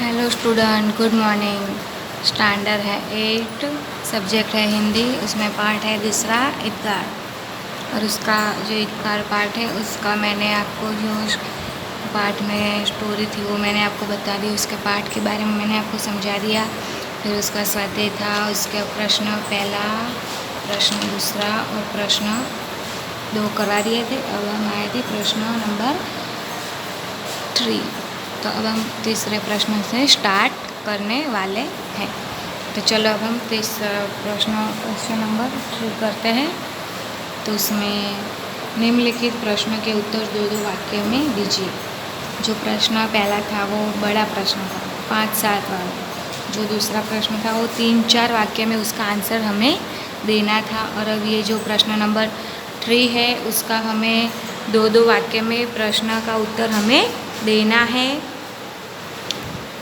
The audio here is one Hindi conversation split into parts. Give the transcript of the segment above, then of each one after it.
Hello student, good morning. Standard है 8, सब्जेक्ट है हिंदी। उसमें पार्ट है दूसरा इत्कार, और उसका जो इत्कार पार्ट है उसका मैंने आपको जो पार्ट में स्टोरी थी वो मैंने आपको बता दी। उसके पार्ट के बारे में मैंने आपको समझा दिया। फिर उसका स्वाध्याय था, उसके प्रश्न पहला, प्रश्न दूसरा और प्रश्न 2 करा दिए थे। अब हम आए थे प्रश्न नंबर 3। तो अब हम तीसरे प्रश्न से स्टार्ट करने वाले हैं। तो चलो अब हम प्रश्न नंबर 3 करते हैं। तो उसमें निम्नलिखित प्रश्न के उत्तर 2-2 वाक्य में दीजिए। जो प्रश्न पहला था वो बड़ा प्रश्न था, 5-7 वाला। जो दूसरा प्रश्न था वो 3-4 वाक्य में उसका आंसर हमें देना था। और अब ये जो प्रश्न नंबर 3 है उसका हमें 2-2 वाक्य में प्रश्न का उत्तर हमें देना है।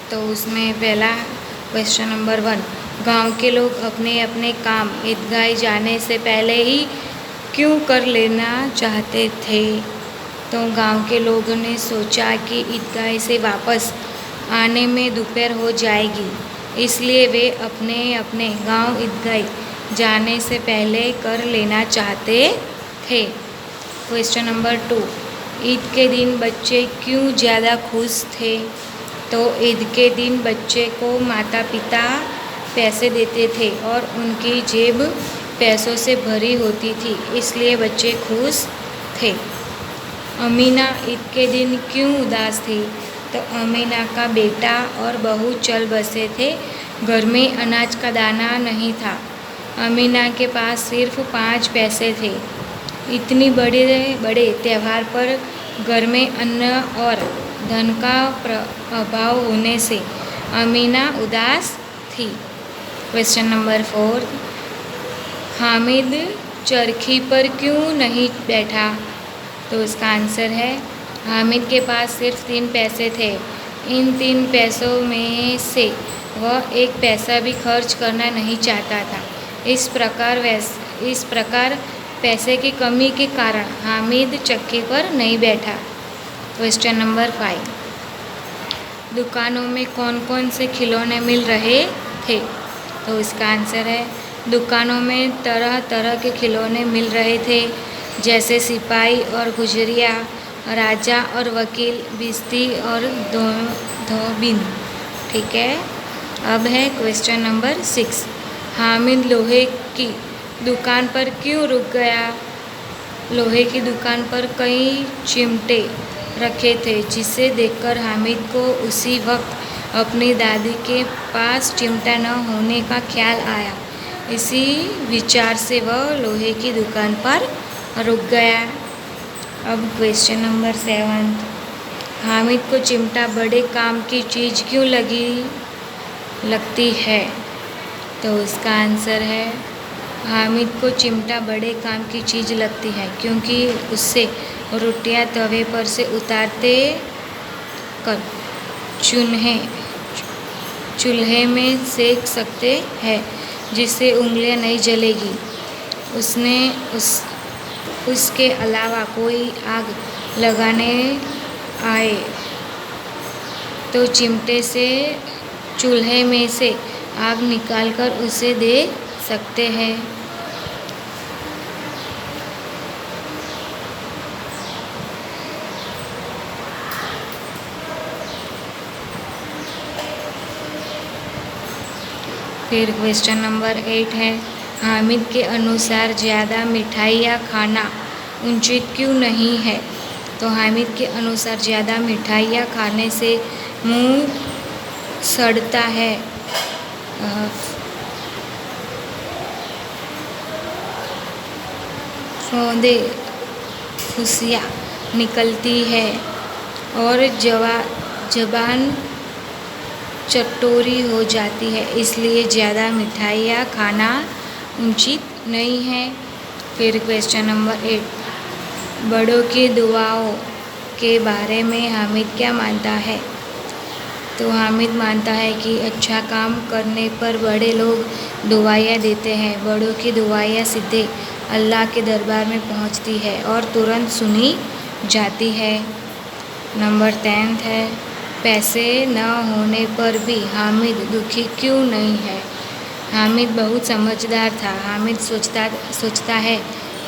तो उसमें पहला क्वेश्चन नंबर 1, गांव के लोग अपने अपने काम ईदगाह जाने से पहले ही क्यों कर लेना चाहते थे? तो गांव के लोगों ने सोचा कि ईदगाह से वापस आने में दोपहर हो जाएगी, इसलिए वे अपने अपने गांव ईदगाह जाने से पहले कर लेना चाहते थे। क्वेश्चन नंबर 2, ईद के दिन बच्चे क्यों ज़्यादा खुश थे? तो ईद के दिन बच्चे को माता पिता पैसे देते थे और उनकी जेब पैसों से भरी होती थी, इसलिए बच्चे खुश थे। अमीना ईद के दिन क्यों उदास थी? तो अमीना का बेटा और बहू चल बसे थे, घर में अनाज का दाना नहीं था। अमीना के पास सिर्फ 5 पैसे थे। इतनी बड़े त्यौहार पर घर में अन्न और धन का अभाव होने से अमीना उदास थी। क्वेश्चन नंबर 4, हामिद चरखी पर क्यों नहीं बैठा? तो इसका आंसर है, हामिद के पास सिर्फ 3 पैसे थे। इन 3 पैसों में से वह 1 पैसा भी खर्च करना नहीं चाहता था। इस प्रकार पैसे की कमी के कारण हामिद चक्की पर नहीं बैठा। क्वेश्चन नंबर 5, दुकानों में कौन कौन से खिलौने मिल रहे थे? तो इसका आंसर है, दुकानों में तरह तरह के खिलौने मिल रहे थे, जैसे सिपाही और गुजरिया, राजा और वकील, बिस्ती और धोबिन। ठीक है। अब है क्वेश्चन नंबर 6, हामिद लोहे की दुकान पर क्यों रुक गया? लोहे की दुकान पर कई चिमटे रखे थे, जिसे देखकर हामिद को उसी वक्त अपनी दादी के पास चिमटा न होने का ख्याल आया। इसी विचार से वह लोहे की दुकान पर रुक गया। अब क्वेश्चन नंबर 7, हामिद को चिमटा बड़े काम की चीज़ क्यों लगती है? तो इसका आंसर है, हामिद को चिमटा बड़े काम की चीज़ लगती है क्योंकि उससे रोटियां तवे पर से उतारते कर चूल्हे में सेक सकते हैं, जिससे उंगलियां नहीं जलेगी। उसके अलावा कोई आग लगाने आए तो चिमटे से चूल्हे में से आग निकालकर उसे दे सकते हैं। फिर क्वेश्चन नंबर 8 है, हामिद के अनुसार ज़्यादा मिठाइयाँ खाना उचित क्यों नहीं है? तो हामिद के अनुसार ज़्यादा मिठाइयाँ खाने से मुंह सड़ता है, फौंदे फुसियाँ निकलती है और जबान चटोरी हो जाती है, इसलिए ज़्यादा मिठाइयाँ खाना उचित नहीं है। फिर क्वेश्चन नंबर 8, बड़ों की दुआओं के बारे में हामिद क्या मानता है? तो हामिद मानता है कि अच्छा काम करने पर बड़े लोग दुआएं देते हैं। बड़ों की दुआएं सीधे अल्लाह के दरबार में पहुंचती है और तुरंत सुनी जाती है। नंबर 10 है, पैसे न होने पर भी हामिद दुखी क्यों नहीं है? हामिद बहुत समझदार था। हामिद सोचता है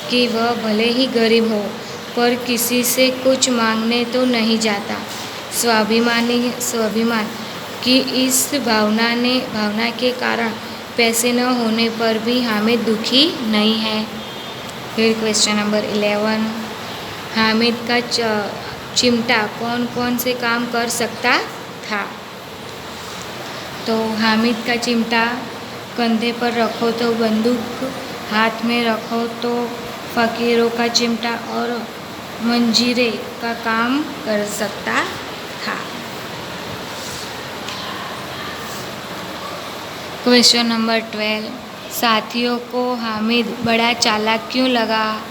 कि वह भले ही गरीब हो पर किसी से कुछ मांगने तो नहीं जाता। स्वाभिमान की इस भावना के कारण पैसे न होने पर भी हामिद दुखी नहीं है। फिर क्वेश्चन नंबर 11, हामिद का चिमटा कौन कौन से काम कर सकता था? तो हामिद का चिमटा कंधे पर रखो तो बंदूक, हाथ में रखो तो फकीरों का चिमटा और मंजीरे का काम कर सकता था। क्वेश्चन नंबर 12, साथियों को हामिद बड़ा चालाक क्यों लगा?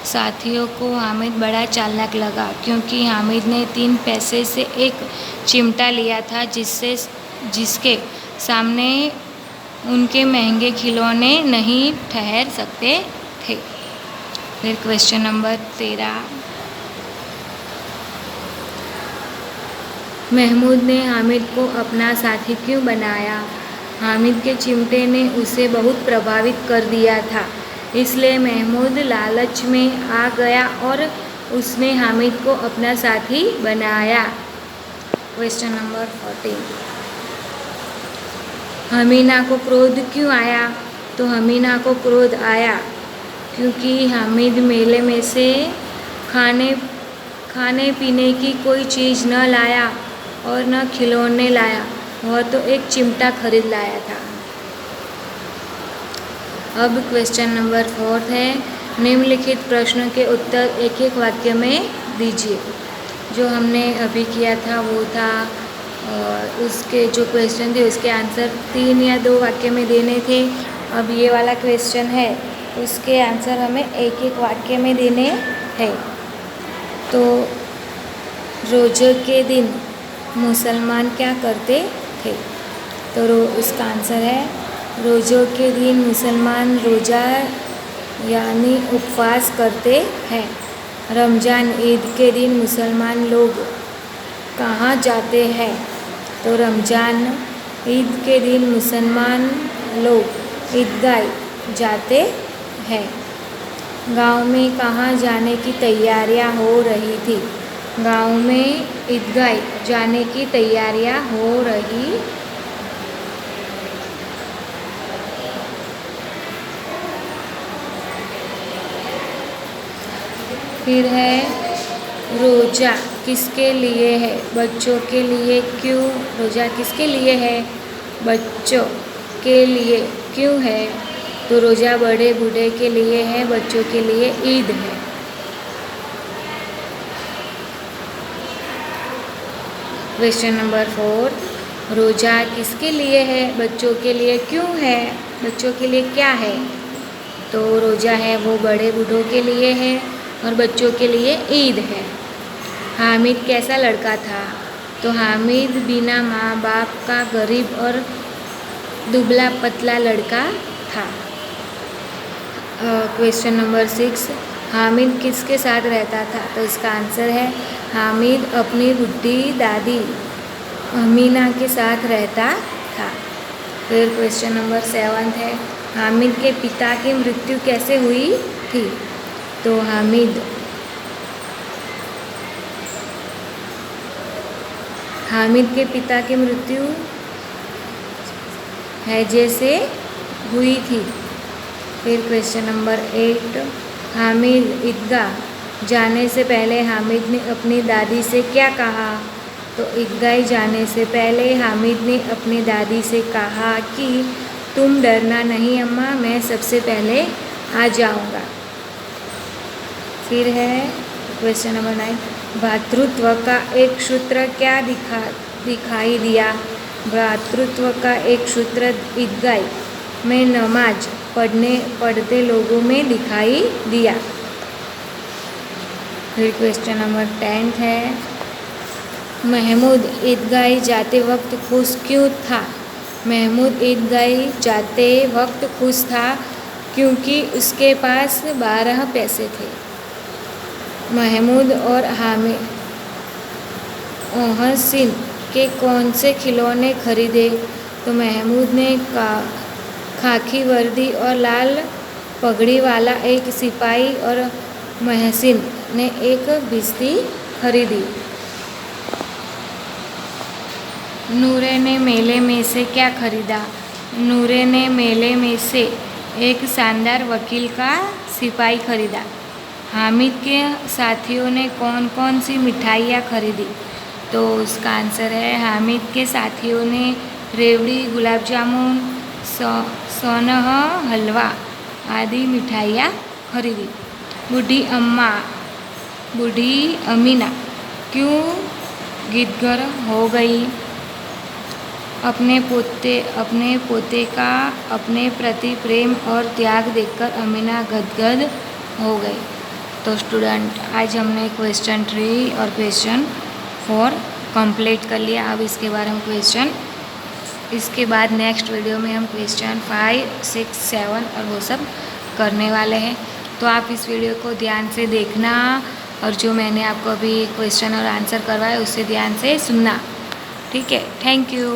साथियों को हामिद बड़ा चालाक लगा क्योंकि हामिद ने 3 पैसे से एक चिमटा लिया था जिसके सामने उनके महंगे खिलौने नहीं ठहर सकते थे। फिर क्वेश्चन नंबर 13, महमूद ने हामिद को अपना साथी क्यों बनाया? हामिद के चिमटे ने उसे बहुत प्रभावित कर दिया था, इसलिए महमूद लालच में आ गया और उसने हामिद को अपना साथी बनाया। क्वेश्चन नंबर 14, हमीना को क्रोध क्यों आया? तो हमीना को क्रोध आया क्योंकि हामिद मेले में से खाने पीने की कोई चीज़ न लाया और न खिलौने लाया, वह तो एक चिमटा खरीद लाया था। अब क्वेश्चन नंबर 4 है, निम्नलिखित प्रश्नों के उत्तर एक एक वाक्य में दीजिए। जो हमने अभी किया था वो था उसके जो क्वेश्चन थे उसके आंसर 3 या 2 वाक्य में देने थे। अब ये वाला क्वेश्चन है उसके आंसर हमें एक एक वाक्य में देने हैं। तो रोज़े के दिन मुसलमान क्या करते थे? तो उसका आंसर है, रोज़ों के दिन मुसलमान रोज़ा यानी उपवास करते हैं। रमज़ान ईद के दिन मुसलमान लोग कहाँ जाते हैं? तो रमज़ान ईद के दिन मुसलमान लोग ईदगाह जाते हैं। गांव में कहाँ जाने की तैयारियां हो रही थी? गांव में ईदगाह जाने की तैयारियां हो रही। फिर है, रोज़ा किसके लिए है? बच्चों के लिए। क्यों? रोज़ा किसके लिए है? बच्चों के लिए। क्यों है? तो रोज़ा बड़े बूढ़े के लिए है, बच्चों के लिए ईद है। क्वेश्चन नंबर 4, रोज़ा किसके लिए है? बच्चों के लिए। क्यों है? बच्चों के लिए क्या है? तो रोज़ा है वो बड़े बूढ़ों के लिए है और बच्चों के लिए ईद है। हामिद कैसा लड़का था? तो हामिद बिना माँ बाप का गरीब और दुबला पतला लड़का था। क्वेश्चन नंबर 6, हामिद किसके साथ रहता था? तो इसका आंसर है, हामिद अपनी बुढ़ी दादी अमीना के साथ रहता था। फिर क्वेश्चन नंबर 7 है, हामिद के पिता की मृत्यु कैसे हुई थी? तो हामिद के पिता की मृत्यु हैजे से हुई थी। फिर क्वेश्चन नंबर 8, हामिद ईदगाह जाने से पहले हामिद ने अपनी दादी से क्या कहा? तो ईदगाह जाने से पहले हामिद ने अपनी दादी से कहा कि तुम डरना नहीं अम्मा, मैं सबसे पहले आ जाऊंगा। फिर है क्वेश्चन नंबर 9, भ्रातृत्व का एक सूत्र क्या दिखाई दिया? भ्रातृत्व का एक सूत्र ईदगाह में नमाज पढ़ते लोगों में दिखाई दिया। फिर क्वेश्चन नंबर 10 है, महमूद ईदगाह जाते वक्त खुश क्यों था? महमूद ईदगाह जाते वक्त खुश था क्योंकि उसके पास 12 पैसे थे। महमूद और हामिद ओहसिन के कौन से खिलौने खरीदे? तो महमूद ने खाकी वर्दी और लाल पगड़ी वाला एक सिपाही और महसिन ने एक बिस्ती खरीदी। नूरे ने मेले में से क्या खरीदा? नूरे ने मेले में से एक शानदार वकील का सिपाही खरीदा। हामिद के साथियों ने कौन कौन सी मिठाइयाँ खरीदी? तो उसका आंसर है हामिद के साथियों ने रेवड़ी, गुलाब जामुन, सोनह हलवा आदि मिठाइयाँ खरीदी। बूढ़ी अमीना क्यों गिद्दगर हो गई? अपने पोते का अपने प्रति प्रेम और त्याग देखकर अमीना गदगद हो गई। तो स्टूडेंट, आज हमने क्वेश्चन 3 और क्वेश्चन 4 कंप्लीट कर लिया। अब इसके बाद हम इसके बाद नेक्स्ट वीडियो में हम क्वेश्चन 5, 6, 7 और वो सब करने वाले हैं। तो आप इस वीडियो को ध्यान से देखना और जो मैंने आपको अभी क्वेश्चन और आंसर करवाया उसे ध्यान से सुनना। ठीक है, थैंक यू।